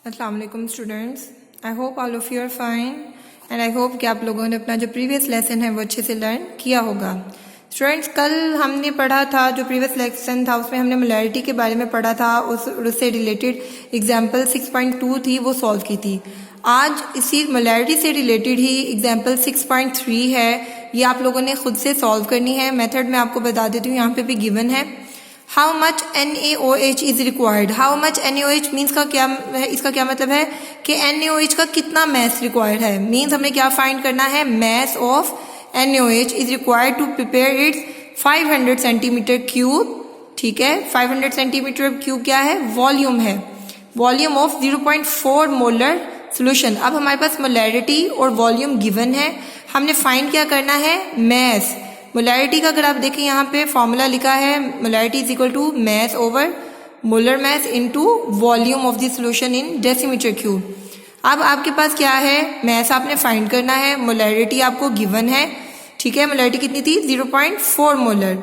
अस्सलाम वालेकुम students, I hope all of you are fine and I hope कि आप लोगों ने अपना जो प्रीवियस लेसन है वो अच्छे से लर्न किया होगा। स्टूडेंट्स, कल हमने पढ़ा था, जो प्रीवियस लेसन था उसमें हमने मोलैरिटी के बारे में पढ़ा था, उससे रिलेटेड एग्जाम्पल 6.2 थी वो सॉल्व की थी। आज इसी मोलैरिटी से रिलेटेड ही एग्जाम्पल 6.3 है, ये आप लोगों ने खुद से सॉल्व करनी है। मेथड मैं आपको बता देती हूँ, यहाँ पे भी गिवन है। How much NaOH is required. How much NaOH means का क्या है, इसका क्या मतलब है कि NaOH का कितना मैथ रिक्वायर्ड है। मीन्स हमें क्या फाइंड करना है, mass of NaOH is required to prepare its 500 centimetre cube. ठीक है, 500 सेंटीमीटर क्यूब क्या है, वॉल्यूम है, वॉल्यूम ऑफ 0.4 मोलर सोल्यूशन। अब हमारे पास मोलैरिटी और वॉल्यूम गिवन है, हमने फाइंड क्या करना है, मैथ। मोलैरिटी का अगर आप देखें यहाँ पे फॉर्मूला लिखा है, molarity is equal to mass over molar mass into volume of the solution in decimetre cube. अब आपके पास क्या है, मैथ आपने फाइंड करना है, मोलैरिटी आपको गिवन है। ठीक है, मोलैरिटी कितनी थी, 0.4 मोलर।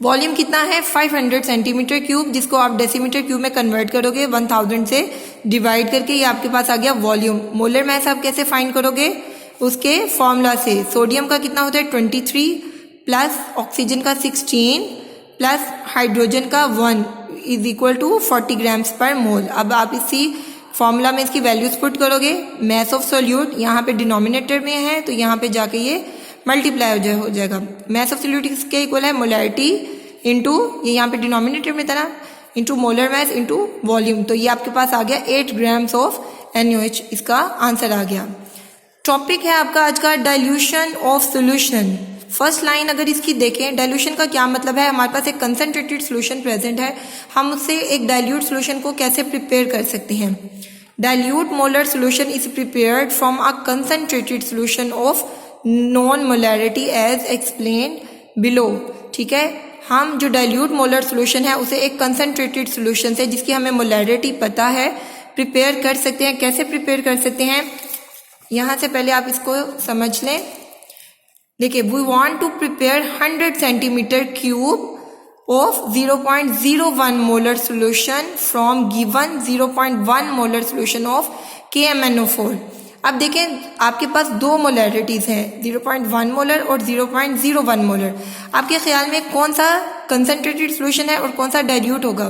वॉल्यूम कितना है, 500 सेंटीमीटर क्यूब, जिसको आप डेसीमीटर क्यूब में कन्वर्ट करोगे 1000 से डिवाइड करके, ये आपके पास आ गया वॉल्यूम। मोलर मैथ आप कैसे फाइंड करोगे, उसके फॉर्मूला से। सोडियम का कितना होता है 23 प्लस ऑक्सीजन का 16 प्लस हाइड्रोजन का 1 इज इक्वल टू 40 ग्राम्स पर मोल। अब आप इसी फॉर्मूला में इसकी वैल्यूज पुट करोगे। मैथ ऑफ सोल्यूट यहाँ पे डिनोमिनेटर में है, तो यहाँ पे जाके ये मल्टीप्लाई हो जाएगा। मैथ ऑफ सोल्यूट इसके इक्वल है मोलैरिटी इंटू, ये यहाँ पे डिनोमिनेटर में था ना, into molar math into volume. तो ये आपके पास आ गया 8 ग्राम्स ऑफ NaOH, इसका आंसर आ गया। टॉपिक है आपका आज का dilution of solution. First line अगर इसकी देखें, डाइल्यूशन का क्या मतलब है, हमारे पास एक कंसंट्रेटेड सोल्यूशन प्रेजेंट है, हम उससे एक डाइल्यूट सोल्यूशन को कैसे प्रिपेयर कर सकते हैं। Dilute molar solution is prepared from a concentrated solution of known molarity as explained below. ठीक है, हम जो डाइल्यूट मोलर सोल्यूशन है उसे एक कंसंट्रेटेड सोल्यूशन से, जिसकी हमें मोलैरिटी पता है, प्रिपेयर कर सकते हैं। कैसे प्रिपेयर कर सकते हैं, यहां से पहले आप इसको समझ लें। देखिए, we want to prepare 100 centimetre cube of 0.01 molar solution from given 0.1 molar solution of KMnO4। अब देखें, आपके पास दो मोलैरिटीज हैं, 0.1 मोलर और 0.01 मोलर। आपके ख्याल में कौन सा कंसंट्रेटेड सोल्यूशन है और कौन सा डाइल्यूट होगा।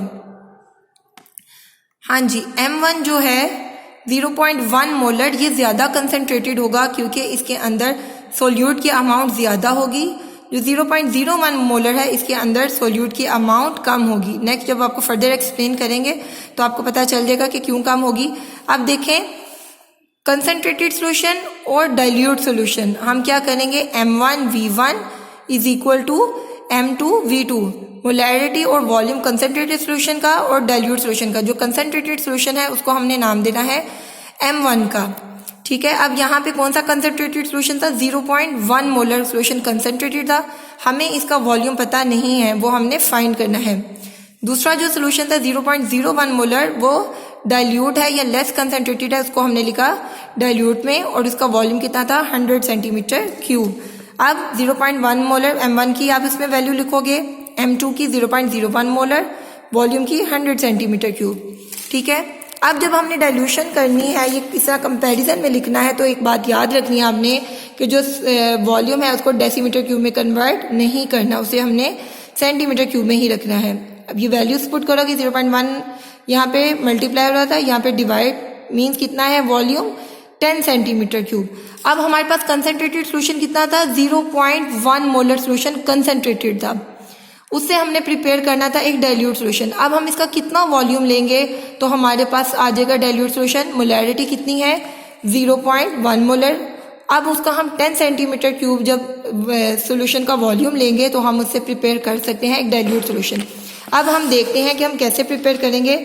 हाँ जी, M1 जो है 0.1 मोलर, ये ज्यादा कंसंट्रेटेड होगा क्योंकि इसके अंदर सोल्यूट की अमाउंट ज्यादा होगी। जो 0.01 मोलर है, इसके अंदर सोल्यूट की अमाउंट कम होगी। नेक्स्ट जब आपको फर्दर एक्सप्लेन करेंगे तो आपको पता चल जाएगा कि क्यों कम होगी। अब देखें, कंसंट्रेटेड सोल्यूशन और डाइल्यूट सोल्यूशन, हम क्या करेंगे, M1V1 is equal to M2V2। Molarity और वॉल्यूम कंसंट्रेटेड सोल्यूशन का और डाइल्यूट सोल्यूशन का, जो कंसंट्रेटेड सोल्यूशन है उसको हमने नाम देना है M1 का। ठीक है, अब यहाँ पे कौन सा कंसंट्रेटेड सोल्यूशन था, 0.1 मोलर सोल्यूशन कंसंट्रेटेड था, हमें इसका वॉल्यूम पता नहीं है, वो हमने फाइंड करना है। दूसरा जो सोल्यूशन था 0.01 मोलर, वो डाइल्यूट है या लेस कंसंट्रेटेड है, उसको हमने लिखा डाइल्यूट में, और उसका वॉल्यूम कितना था, 100 सेंटीमीटर क्यूब। अब 0.1 मोलर M1 की आप इसमें वैल्यू लिखोगे, M2 की 0.01 मोलर, वॉल्यूम की 100 सेंटीमीटर क्यूब। ठीक है, अब जब हमने डाइल्यूशन करनी है, ये इस तरह कंपैरिजन में लिखना है, तो एक बात याद रखनी है आपने कि जो वॉल्यूम है उसको डेसीमीटर क्यूब में कन्वर्ट नहीं करना, उसे हमने सेंटीमीटर क्यूब में ही रखना है। अब ये वैल्यूज पुट करोगे, 0.1 यहाँ पे मल्टीप्लाई हो रहा था, यहाँ पे डिवाइड, मीन्स कितना है वॉल्यूम, 10 सेंटीमीटर क्यूब। अब हमारे पास कंसंट्रेटेड सोल्यूशन कितना था, 0.1 मोलर सोल्यूशन कंसंट्रेटेड था, उससे हमने प्रिपेयर करना था एक डाइल्यूट सोल्यूशन। अब हम इसका कितना वॉल्यूम लेंगे तो हमारे पास आ जाएगा डाइल्यूट सोल्यूशन। मोलैरिटी कितनी है, 0.1 मोलर। अब उसका हम 10 सेंटीमीटर क्यूब जब सोल्यूशन का वॉल्यूम लेंगे तो हम उससे प्रिपेयर कर सकते हैं एक डाइल्यूट सोल्यूशन। अब हम देखते हैं कि हम कैसे प्रिपेयर करेंगे।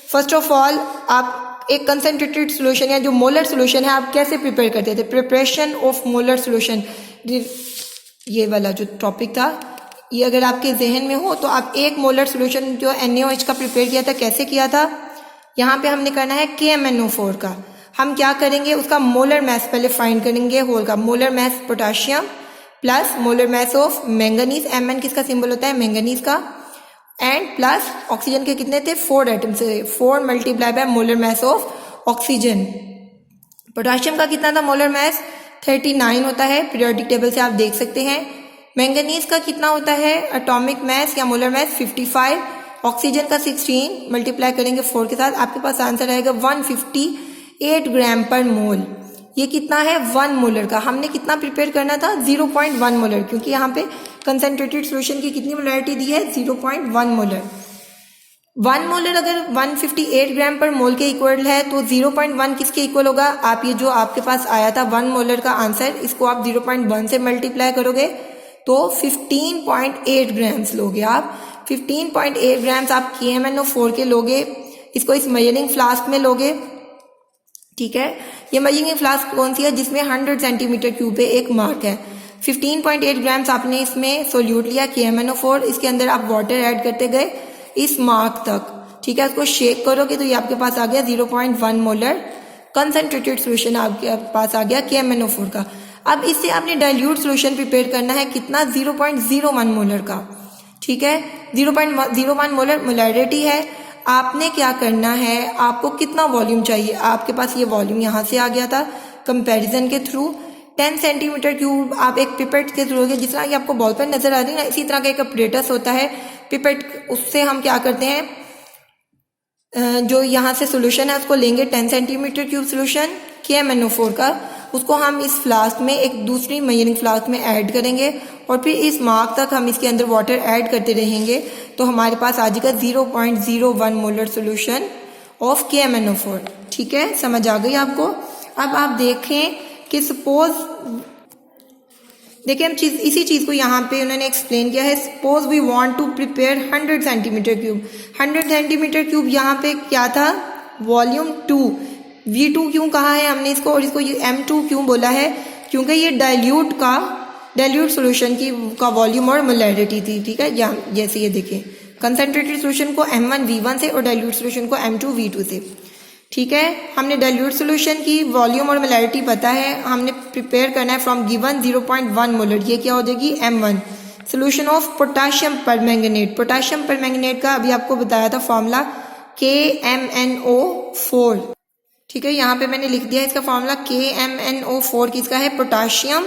फर्स्ट ऑफ ऑल, आप एक कंसंट्रेटेड सोल्यूशन या जो मोलर सोल्यूशन है आप कैसे प्रिपेयर करते थे, प्रिपरेशन ऑफ मोलर सोल्यूशन, ये वाला जो टॉपिक था, ये अगर आपके जहन में हो तो आप एक मोलर सोल्यूशन जो NaOH का प्रिपेयर किया था कैसे किया था। यहाँ पे हमने करना है KMnO4 का। हम क्या करेंगे, उसका मोलर मैथ पहले फाइंड करेंगे, होल का molar math potassium plus molar math of manganese, Mn किसका सिंबल होता है, मैंगनीज का, एंड प्लस ऑक्सीजन के कितने थे 4 एटम्स थे, 4 multiply by molar mass of oxygen. Potassium का कितना था मोलर मास 39 होता है, पीरियोडिक टेबल से आप देख सकते हैं। मैंगनीज का कितना होता है एटॉमिक मास या मोलर मास 55, ऑक्सीजन का 16 मल्टीप्लाई करेंगे 4 के साथ, आपके पास आंसर आएगा 158 ग्राम पर मोल। ये कितना है 1 मोलर का, हमने कितना प्रिपेयर करना था 0.1 मोलर, क्योंकि यहाँ पे कंसंट्रेटेड सॉल्यूशन की कितनी मोलरिटी दी है 0.1 मोलर। 1 मोलर अगर 158 ग्राम पर मोल के इक्वल है तो 0.1 किसके इक्वल होगा, आप ये जो आपके पास आया था 1 मोलर का आंसर, इसको आप 0.1 से मल्टीप्लाई करोगे तो 15.8 ग्राम्स लोगे आप। 15.8 ग्राम्स आप KMnO4 के लोगे, इसको इस मेजरिंग फ्लास्क में लोगे, ठीक है। ये मेजरिंग फ्लास्क कौन सी है जिसमें 100 सेंटीमीटर क्यूब पे एक मार्क है। 15.8 ग्राम्स आपने इसमें सोल्यूट लिया KMnO4, इसके अंदर आप वाटर ऐड करते गए इस मार्क तक, ठीक है। उसको शेक करोगे तो ये आपके पास आ गया 0.1 मोलर कंसंट्रेटेड सोल्यूशन आपके पास आ गया KMnO4 का। अब इससे आपने डाइल्यूट सोल्यूशन प्रिपेयर करना है कितना 0.01 मोलर का, ठीक है। 0.01 मोलर मोलरिटी है। आपने क्या करना है, आपको कितना वॉल्यूम चाहिए, आपके पास ये वॉल्यूम यहाँ से आ गया था कंपैरिजन के थ्रू। 10 सेंटीमीटर क्यूब आप एक पिपेट के थ्रू लोगे, जिस तरह की आपको बॉल पेन नजर आ रही है ना, इसी तरह का एक अपरेटस होता है पिपेट, उससे हम क्या करते हैं जो यहाँ से सोल्यूशन है उसको लेंगे 10 सेंटीमीटर क्यूब सोल्यूशन KMnO4 का, उसको हम इस फ्लास्क में एक दूसरी मेजरिंग फ्लास्क में ऐड करेंगे और फिर इस मार्क तक हम इसके अंदर वाटर ऐड करते रहेंगे तो हमारे पास आ जाएगा 0.01 मोलर सोल्यूशन ऑफ KMnO4, ठीक है। समझ आ गई आपको। अब आप देखें कि सपोज देखिए हम इसी चीज को यहाँ पे उन्होंने एक्सप्लेन किया है। Suppose we want to prepare 100 centimetre cube, 100 centimetre cube यहाँ पे क्या था वॉल्यूम 2, V2 क्यों कहा है हमने इसको और इसको M2 क्यों बोला है, क्योंकि ये डाइल्यूट सोल्यूशन की का वॉल्यूम और मोलरिटी थी, ठीक है। यहाँ जैसे ये देखें कंसंट्रेटेड सोल्यूशन को M1 V1 से और डाइल्यूट सोल्यूशन को M2 V2 से, ठीक है। हमने डाइल्यूट सोल्यूशन की वॉल्यूम और मोलरिटी पता है, हमने प्रिपेयर करना है फ्रॉम गिवन 0.1 मोलर, ये क्या हो जाएगी M1। Solution of potassium permanganate, potassium permanganate का अभी आपको बताया था फॉर्मूला KMnO4, ठीक है। यहाँ पे मैंने लिख दिया इसका फॉर्मूला KMnO4 किसका है पोटाशियम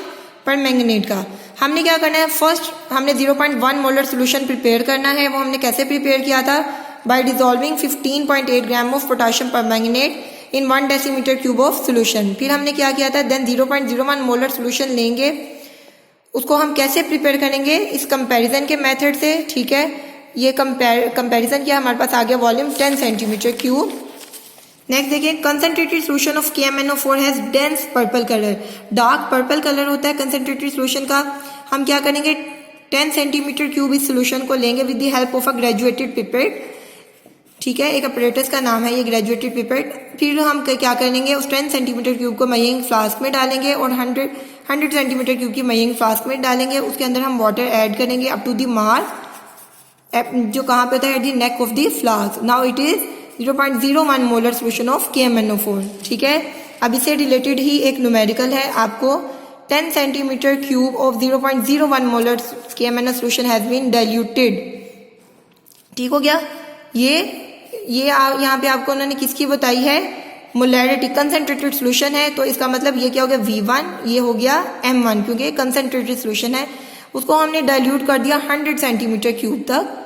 परमैंगनेट का। हमने क्या करना है, फर्स्ट हमने 0.1 मोलर सोल्यूशन प्रिपेयर करना है। वो हमने कैसे प्रिपेयर किया था, by dissolving 15.8 gram of potassium permanganate in 1 decimetre cube of solution. फिर हमने क्या किया था, देन 0.01 मोलर सोल्यूशन लेंगे, उसको हम कैसे प्रिपेयर करेंगे इस कंपैरिजन के मेथड से, ठीक है। ये कंपैरिजन किया, हमारे पास आ गया वॉल्यूम 10 सेंटीमीटर क्यूब। नेक्स्ट देखिए concentrated solution of KMnO4 has dense purple colour, dark purple colour होता है कंसंट्रेटेड सोल्यूशन का। हम क्या करेंगे 10 सेंटीमीटर क्यूब इस सोल्यूशन को लेंगे with the help of a graduated pipette, ठीक है। एक अपरेटस का नाम है ये ग्रेजुएटेड पिपेट। फिर हम क्या करेंगे उस 10 सेंटीमीटर क्यूब को मेजरिंग फ्लास्क में डालेंगे और 100 सेंटीमीटर क्यूब की मेजरिंग फ्लास्क में डालेंगे, उसके अंदर हम वाटर ऐड करेंगे अप टू द मार्क, जो कहाँ पे होता है at the neck of the flask. Now it is 0.01 molar solution of KMnO4, ठीक है। अब इससे रिलेटेड ही एक न्यूमेरिकल है, आपको 10 centimetre cube of 0.01 molar KMnO solution has been diluted, ठीक हो गया। ये यहाँ पे आपको उन्होंने किसकी बताई है मोलरिटी, कंसंट्रेटेड सोल्यूशन है तो इसका मतलब ये क्या हो गया V1, ये हो गया M1, क्योंकि कंसंट्रेटेड सोल्यूशन है। उसको हमने डाइल्यूट कर दिया 100 सेंटीमीटर क्यूब तक।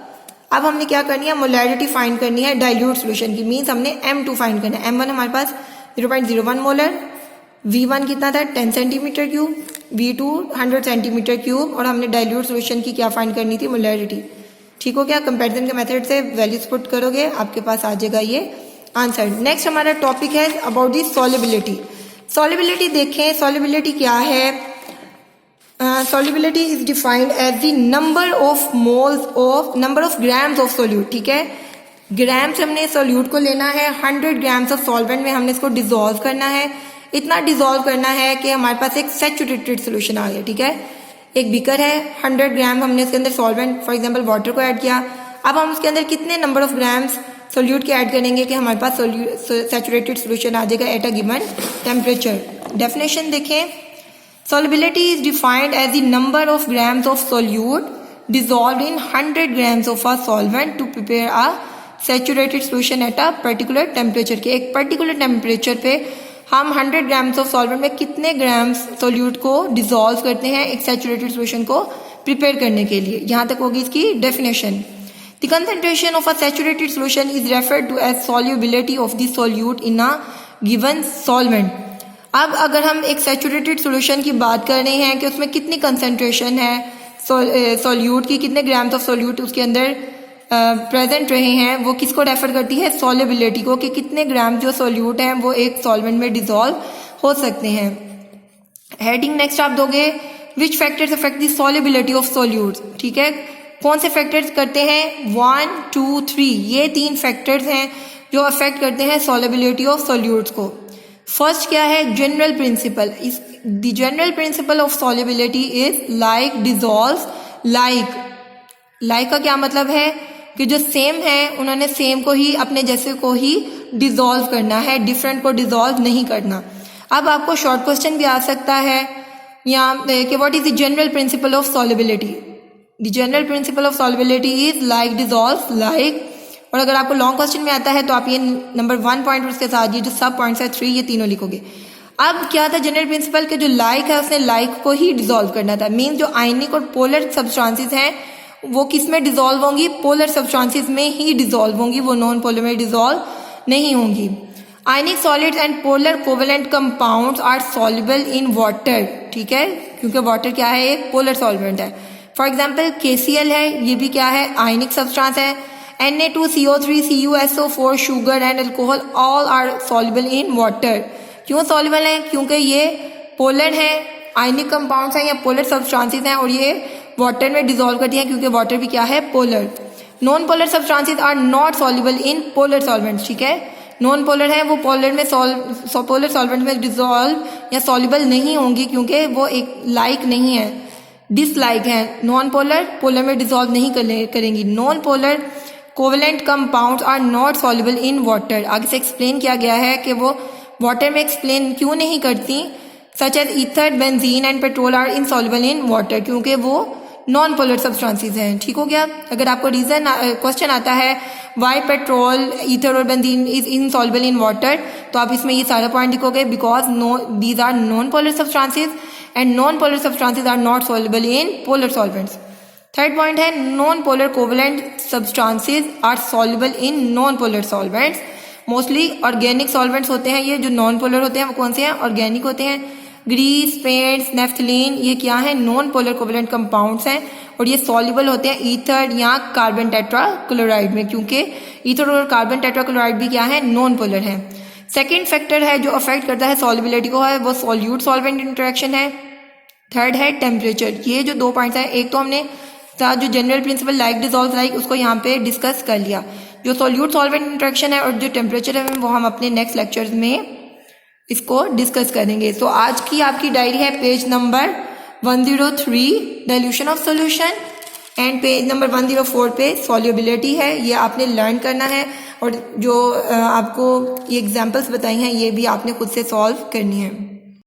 अब हमने क्या करनी है मोलरिटी फाइंड करनी है डाइल्यूट सोल्यूशन की, मीन्स हमने M2 फाइंड करना है। M1 हमारे पास 0.01 मोलर, V1 कितना था 10 centimetre cube, V2 100 centimetre cube, और हमने डाइल्यूट सोल्यूशन की क्या फाइंड करनी थी मोलरिटी, ठीक हो गया। कंपैरिजन के मेथड से वैल्यूज पुट करोगे आपके पास आ जाएगा ये आंसर। नेक्स्ट हमारा टॉपिक है अबाउट दी सॉल्युबिलिटी। सॉल्युबिलिटी देखें, सॉल्युबिलिटी क्या है, solubility is defined as the number of moles of number of grams of solute, ठीक है। ग्राम्स हमने सोल्यूट को लेना है, 100 ग्राम्स ऑफ सॉल्वेंट में हमने इसको डिजोल्व करना है। इतना डिजोल्व करना है कि हमारे पास एक सैचुरेटेड सोल्यूशन आ गया, ठीक है। एक बीकर है, 100 ग्राम हमने इसके अंदर सॉल्वेंट फॉर एग्जांपल वाटर को ऐड किया। अब हम उसके अंदर कितने नंबर ऑफ ग्राम्स सोल्यूट के ऐड करेंगे कि हमारे पास सैचुरेटेड सोल्यूशन आ जाएगा at a given temperature. Definition देखें, solubility is defined as the number of grams of solute dissolved in 100 grams of a solvent to prepare a saturated solution at a particular temperature। के एक particular temperature पे हम 100 grams of solvent में कितने grams solute को dissolve करते हैं एक सैचुरेटेड सोल्यूशन को प्रिपेयर करने के लिए। यहाँ तक होगी इसकी definition. The concentration of a saturated solution is referred to as solubility of the solute in a given solvent। अब अगर हम एक सैचुरेटेड सोल्यूशन की बात कर रहे हैं कि उसमें कितनी कंसंट्रेशन है सोल्यूट की, कितने ग्राम्स ऑफ सोल्यूट उसके अंदर प्रेजेंट रहे हैं, वो किसको रेफर करती है, सॉल्युबिलिटी को, कि कितने ग्राम जो सोल्यूट हैं वो एक सॉल्वेंट में डिसॉल्व हो सकते हैं। हेडिंग नेक्स्ट आप दोगे विच factors affect the solubility of solutes. ठीक है, कौन से फैक्टर्स करते हैं, 1 2 3, ये 3 फैक्टर्स हैं जो अफेक्ट करते हैं सॉल्युबिलिटी ऑफ सोल्यूट्स को। फर्स्ट क्या है, general principle. The general principle of solubility is like dissolves like. Like का क्या मतलब है कि जो सेम है उन्होंने सेम को ही, अपने जैसे को ही डिसॉल्व करना है, डिफरेंट को डिसॉल्व नहीं करना। अब आपको शॉर्ट क्वेश्चन भी आ सकता है यहाँ कि what is the general principle of solubility. The general principle of solubility is like dissolve like. और अगर आपको लॉन्ग क्वेश्चन में आता है तो आप ये नंबर 1 पॉइंट उसके साथ ये जो सब पॉइंट्स है 3 ये तीनों लिखोगे। अब क्या था जनरल प्रिंसिपल के, जो लाइक है उसने लाइक को ही डिसॉल्व करना था। मीन्स जो आयनिक और पोलर सब्सटेंसेस हैं वो किस में डिसॉल्व होंगी, पोलर सब्सटेंसेस में ही डिसॉल्व होंगी, वो नॉन पोलर में डिसॉल्व नहीं होंगी। Ionic solids and polar covalent compounds are soluble in water. ठीक है, क्योंकि वाटर क्या है, एक पोलर सॉल्वेंट है। फॉर एग्जाम्पल KCl है, ये भी क्या है, आयनिक सब्सटेंस है। Na2CO3 CuSO4 sugar and alcohol all are soluble in water. क्यों सॉल्युबल है, क्योंकि ये पोलर है, आयनिक कंपाउंड्स हैं या पोलर सब्सटेंसेस हैं और ये वाटर में डिसॉल्व करती हैं क्योंकि वाटर भी क्या है, polar. Non polar substances are not soluble in polar solvents. ठीक है, नॉन पोलर है वो पोलर में पोलर सॉल्वेंट में डिसॉल्व या सॉल्युबल नहीं होंगी क्योंकि वो एक लाइक नहीं है, डिसलाइक है। नॉन पोलर पोलर में डिसॉल्व नहीं करेंगी। Non polar covalent compounds are not soluble in water. आगे से एक्सप्लेन किया गया है कि वो वाटर में एक्सप्लेन क्यों नहीं करती। Such as ether, benzene and petrol are insoluble in water, क्योंकि वो नॉन पोलर सब्सटेंसेस हैं। ठीक हो गया। अगर आपको रीजन क्वेश्चन आता है वाई पेट्रोल, ईथर और benzene is insoluble in water, तो आप इसमें ये सारा पॉइंट लिखोगे because these are non polar substances and non polar substances are not soluble in polar solvents. Third point है non polar covalent substances are soluble in non polar solvents. Mostly organic solvents होते हैं ये, जो non polar होते हैं वो कौन से हैं, ऑर्गेनिक होते हैं। ग्रीस, पेंट्स, नेफ्थलीन, ये क्या है, नॉन पोलर कोवेलेंट कंपाउंड्स हैं और ये सॉल्युबल होते हैं ईथर या कार्बन टेट्राक्लोराइड में, क्योंकि ईथर और कार्बन टेट्राक्लोराइड भी क्या है, नॉन पोलर है। सेकेंड फैक्टर है जो अफेक्ट करता है सॉल्युबिलिटी को है वो सॉल्यूट सॉल्वेंट इंटरेक्शन है। थर्ड है टेम्परेचर। ये जो 2 पॉइंट्स हैं, एक तो हमने जो general principle like dissolve like उसको यहाँ पे डिस्कस कर लिया, जो सॉल्यूट सॉल्वेंट इंटरेक्शन है और जो टेम्परेचर है वो हम अपने नेक्स्ट लेक्चर्स में इसको डिस्कस करेंगे। तो आज की आपकी डायरी है page number 103 dilution of solution and page number 104 पे सॉल्युबिलिटी है। ये आपने लर्न करना है और जो आपको ये एग्जांपल्स बताई हैं ये भी आपने खुद से सॉल्व करनी है।